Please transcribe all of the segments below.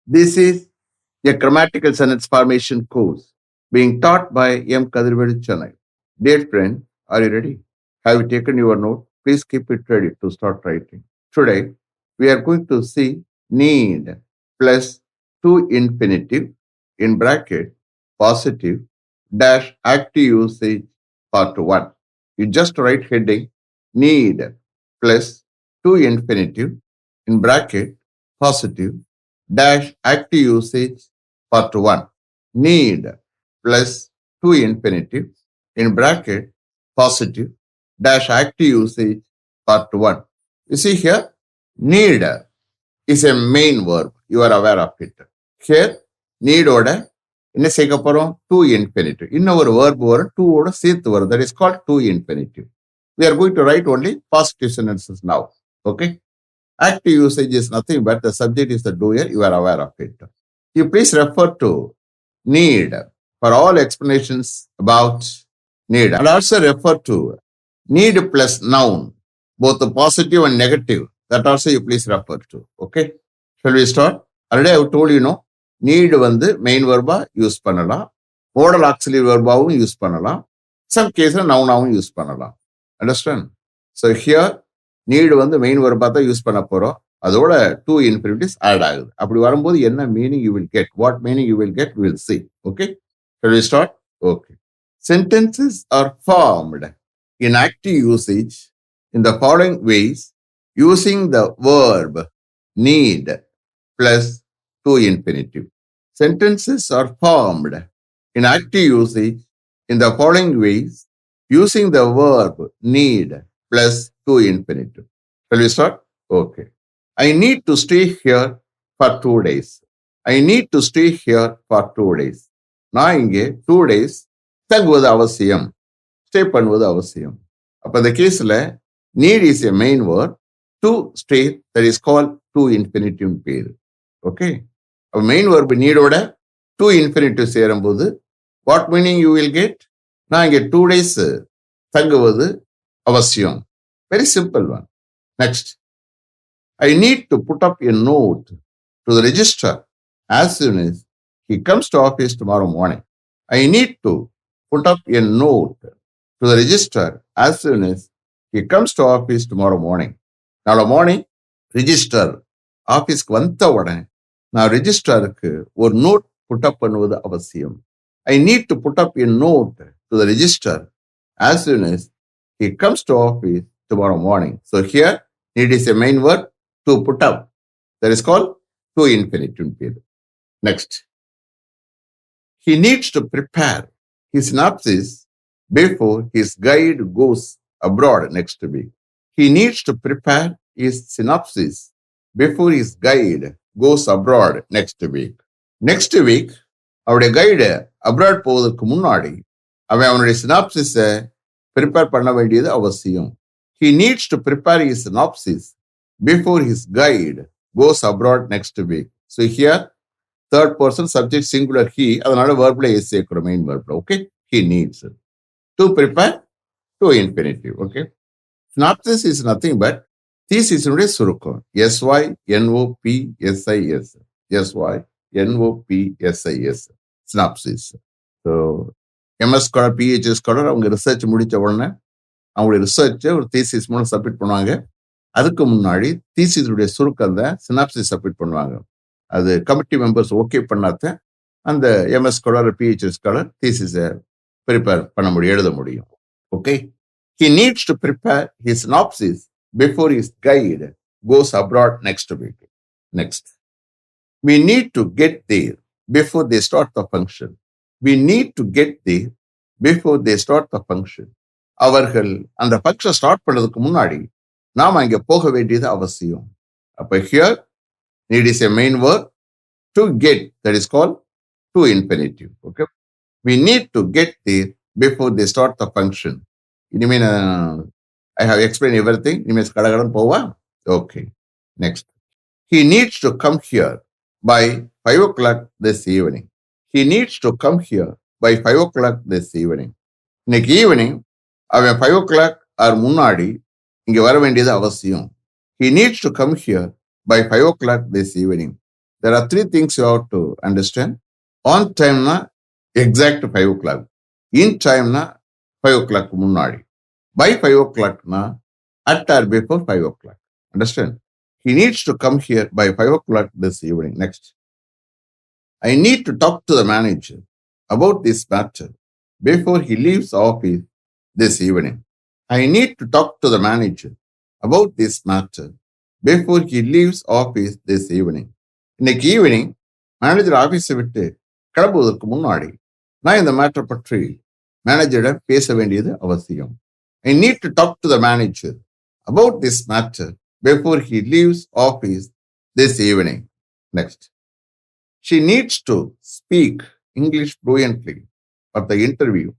This is a grammatical sentence formation course being taught by M Kathirvelu Chennai. Dear friend, are you ready? Have you taken your note? Please keep it ready to start writing. Today, we are going to see need plus to infinitive in bracket positive dash active usage part 1. You just write heading need plus to infinitive in bracket positive dash active usage part 1. Need plus to infinitive in bracket positive dash active usage part 1. You see here, need is a main verb. You are aware of it. Here, need order என்ன சேர்க்க போறோம் to infinitive. இன்னொரு verb வரும் to ஓட சேர்த்து வரும். That is called to infinitive. We are going to write only positive sentences now. Okay. Active usage is nothing but the subject is the doer. You are aware of it. You please refer to need for all explanations about need, and also refer to need plus noun, both the positive and negative. That also you please refer to. Okay. Shall we start? Already I have told you, need வந்து main வெர்பா use பண்ணலாம், modal auxiliary வெர்பாவும் use பண்ணலாம், some கேஸ்ல நவுனாவும் use பண்ணலாம். Understand? So here need வந்து main வெர்பா தான் use பண்ண போறோம். அதோட டூ இன்ஃபினிட்டிவ்ஸ் ஆட் ஆகுது. அப்படி வரும்போது என்ன meaning you will get, what meaning you will get will see. Okay. Shall we start? Okay. Sentences are formed in active usage in the following ways using the verb need plus to infinitive. Sentences are formed in active usage in the following ways using the verb need plus to infinitive. Shall we start? Okay. I need to stay here for 2 days. I need to stay here for 2 days. நான் இங்கே 2 days தங்குவது அவசியம், stay பண்ணுவது அவசியம். அப்ப இந்த கேஸ்ல need is a main verb, to stay that is called to infinitive பேரு. Okay. Main verb நீடோட to infinitive சேரும்போது what meaning you will get, நான் இங்கே 2 days தங்குவது அவசியம். Very simple one. Next, I need to put up a note to the register as soon as he comes to office tomorrow morning. I need to put up a note to the register as soon as he comes to office tomorrow morning. நாளை morning register ஆஃபீஸ்க்கு வந்த உடனே நான் ரிஜிஸ்டருக்கு ஒரு note put up பண்ணுவது அவசியம். I need to put up a note to the register as soon as he comes to office tomorrow morning. So here, need is a main verb, to put up. That is called to infinitive period. Next, he needs to prepare his synopsis before his guide goes abroad next week. He needs to prepare his synopsis before his guide goes abroad next week. Next week, அவருடைய guide abroad போவதற்கு முன்னாடி அவன் அவனுடைய சினாப்சிஸை prepare பண்ண வேண்டியது அவசியம். He needs to prepare his synopsis before his guide goes abroad next week. So here, third person subject singular he, அதனால verbல s சேர்க்கிறோம் main verbல. Okay. He needs to prepare to infinitive. Okay. Synopsis is nothing but thesis உடைய சுருக்கம். SYNOPSIS. SYNOPSIS. Synopsis. So, MS scholar, PhD scholar, அவங்க research முடிச்ச உடனே அவங்களுடைய ரிசர்ச்சை ஒரு thesis மூலம் சப்மிட் பண்ணுவாங்க. அதுக்கு முன்னாடி தீசிஸுடைய சுருக்கம் தான் சினாப்சிஸ் சப்மிட் பண்ணுவாங்க. அது கமிட்டி மெம்பர்ஸ் ஓகே பண்ணாத அந்த MS ஸ்காலர், PhD ஸ்காலர் தீசிஸை ப்ரிப்பேர் பண்ண முடியும், எழுத முடியும். Okay. He needs to prepare his synopsis before his guide goes abroad next week. Next, we need to get there before they start the function. We need to get there before they start the function. அவர்கள் அந்த function start பண்ணதுக்கு முன்னாடி நாம் அங்கே போக வேண்டியது அவசியம். அப்ப here need is a main verb, to get, that is called to infinitive. Okay. We need to get there before they start the function. இனிமே I have explained everything. இனிமே கடகடன் போவா. Okay. Next, he needs to come here by 5 o'clock this evening. He needs to come here by 5 o'clock this evening. இன்னைக்கு evening அவன் 5 o'clock R முன்னாடி இங்க வர வேண்டியது அவசியம். He needs to come here by 5 o'clock this evening. there are three things you have to understand. On time na exact 5 o'clock. In time na 5 o'clock முன்னாடி. By 5 o'clock na at or before 5 o'clock. Understand? He needs to come here by 5 o'clock this evening. Next. I need to talk to the manager about this matter before he leaves office this evening. I need to talk to the manager about this matter before he leaves office this evening. இன்னைக்கு evening manager ஆபீஸை விட்டு கிளம்புவதற்கு முன்னாடி நான் இந்த matter பற்றி மேனேஜரிடம் பேச வேண்டியது அவசியம். I need to talk to the manager about this matter before he leaves office this evening. Next. She needs to speak English fluently for the interview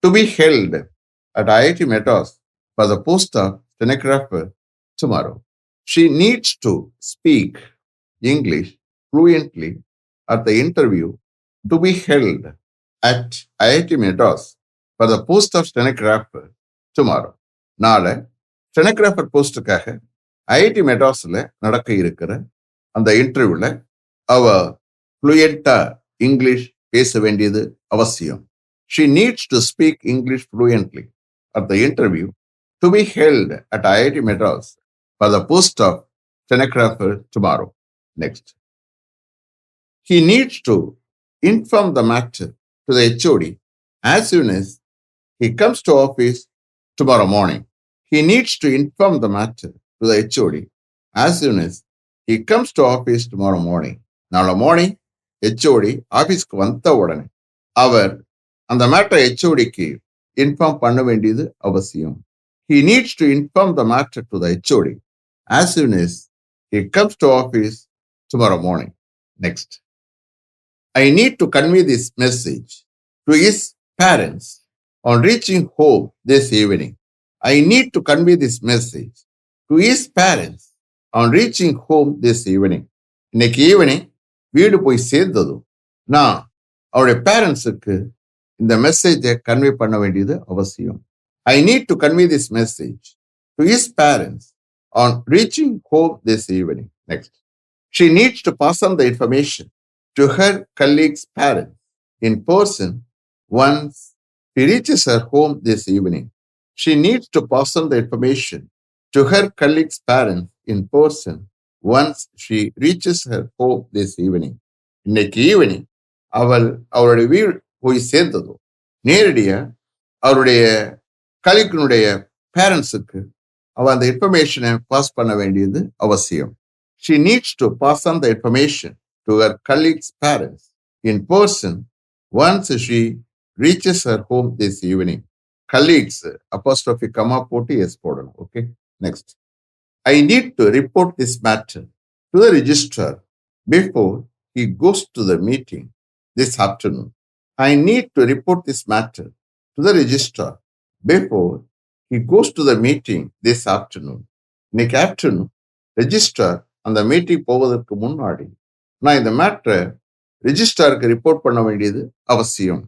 to be held at IIT Madras for the post of stenographer tomorrow. She needs to speak English fluently at the interview to be held at IIT Madras for the post of stenographer tomorrow. நாளை stenographer போஸ்டுக்காக IIT மெட்ராஸில் நடக்க இருக்கிற அந்த இன்டர்வியூவில் அவ ஃப்ளூயண்டா English பேச வேண்டியது அவசியம். She needs to speak English fluently at the interview to be held at IIT Madras for the post of stenographer tomorrow. Next. He needs to inform the matter to the HOD as soon as he comes to office tomorrow morning. He needs to inform the matter to the HOD as soon as he comes to office tomorrow morning. நாளை morning HOD ஆஃபீஸ்க்கு வந்த உடனே அவர் அந்த மேட்டரை ஹெச்ஓடிக்கு inform பண்ண வேண்டியது அவசியம். He needs to inform the matter to the HOD as soon as he comes to office tomorrow morning. Next. I need to convey this message to his parents on reaching home this evening. I need to convey this message to his parents on reaching home this evening. இன்னைக்கு evening வீடு போய் சேர்ந்ததும் நான் அவருடைய பேரண்ட்ஸுக்கு இந்த மெசேஜை convey பண்ண வேண்டியது அவசியம். I need to convey this message to his parents on reaching home this evening. Next. She needs to pass on the information to her colleague's parents in person once he reaches her home this evening. She needs to pass on the information to her colleague's parents in person once she reaches her home this evening. இன்னைக்கு evening அவருடைய வீடு போய் சேர்ந்ததும் நேரடியா அவருடைய கலீக்கினுடைய பேரண்ட்ஸுக்கு அவ அந்த இன்ஃபர்மேஷனை பாஸ் பண்ண வேண்டியது அவசியம். She needs to pass on the information to her colleague's parents in person once she reaches her home this evening. Colleagues, apostrophe, comma, போட்டு எஸ் போடணும். Okay, next. I need to report this matter to the registrar before he goes to the meeting this afternoon. I need to report this matter to the registrar before he goes to the meeting this afternoon. இன்னைக்கு afternoon registrar அந்த meeting போவதற்கு முன்னாடி நான் இந்த மேட்டரை ரெஜிஸ்ட்ராருக்கு report பண்ண வேண்டியது அவசியம்.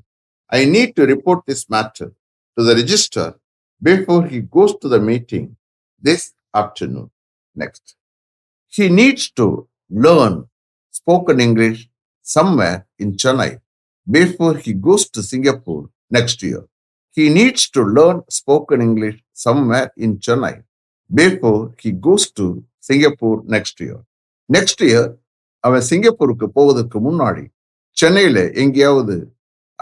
I need to report this matter to the registrar before he goes to the meeting this afternoon. Next. He needs to learn spoken English somewhere in Chennai before he goes to Singapore next year. He needs to learn spoken English somewhere in Chennai before he goes to Singapore next year. Next year, அவன் சிங்கப்பூருக்கு போவதற்கு முன்னாடி சென்னையில் எங்கேயாவது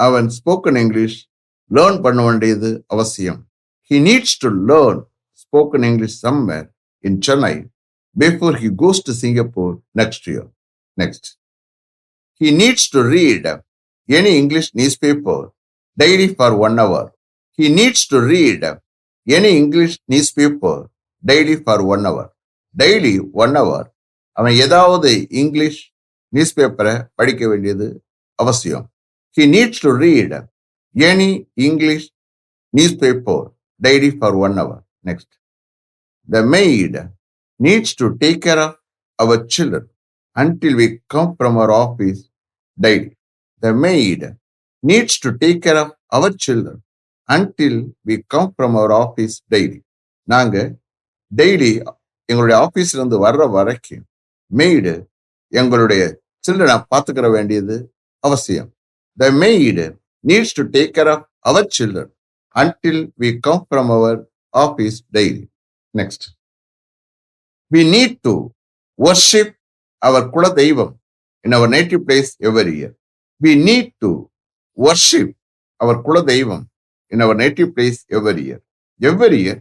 அவன் spoken English learn பண்ண வேண்டியது அவசியம். He needs to learn spoken English somewhere in Chennai before he goes to Singapore next year. Next. He needs to read any English newspaper daily for 1 hour. He needs to read any English newspaper daily for 1 hour. Daily 1 hour. அவன் ஏதாவது English news பேப்பரை படிக்க வேண்டியது அவசியம். He needs to read any English newspaper daily for 1 hour. Next. The maid needs to take care of our children until we come from our office daily. The maid needs to take care of our children until we come from our office daily. நாங்க daily எங்களுடைய ஆபீஸ்ல இருந்து வர்ற வரைக்கும் maid எங்களுடைய சில்ட்ரனை பார்த்துக்கிற வேண்டியது அவசியம். The maid needs to take care of our children until we come from our office daily. Next. We need to worship our Kula Deivam in our native place every year. We need to worship our Kula Deivam in our native place every year. Every year,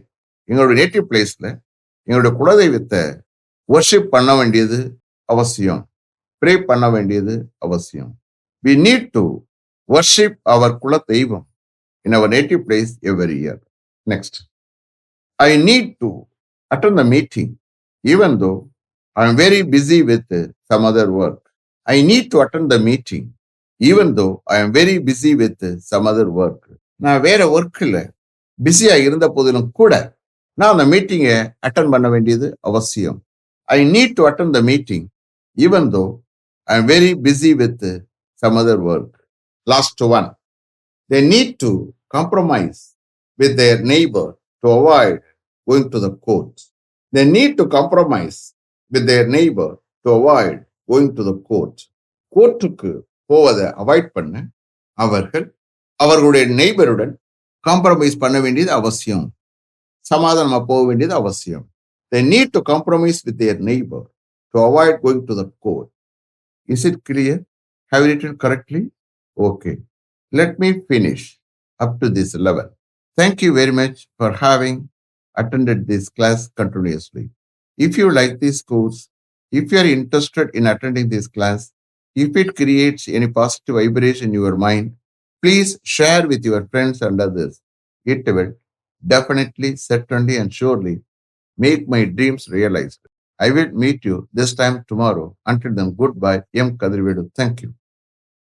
எங்களுடைய native பிளேஸ்ல எங்களுடைய குலதெய்வத்தை worship பண்ண வேண்டியது அவசியம். Pray பண்ண வேண்டியது அவசியம். We need to worship our Kula Deivam in our native place every year. Next. I need to attend the meeting even though I am very busy with some other work. I need to attend the meeting even though I am very busy with some other work. நான் வேற ஒர்க்கில் பிஸியா இருந்த போதிலும் கூட நான் அந்த மீட்டிங்கை அட்டன் பண்ண வேண்டியது அவசியம். I need to attend the meeting even though I am very busy with some other work. Last one. They need to compromise with their neighbor to avoid going to the court. They need to compromise with their neighbor to avoid going to the court. கோர்ட்டுக்கு போவதை avoid பண்ண அவர்கள் அவர்களுடைய நெய்பருடன் compromise பண்ண வேண்டியது அவசியம். சமாதானமா போக வேண்டியது அவசியம். They need to compromise with their neighbor to avoid going to the court. Is it clear? Have you written correctly? Okay. Let me finish up to this level. Thank you very much for having attended this class continuously. If you like this course, if you are interested in attending this class, if it creates any positive vibration in your mind, please share with your friends and others. It will definitely, certainly, and surely make my dreams realized. I will meet you this time tomorrow. Until then, goodbye. M Kathirvelu. Thank you.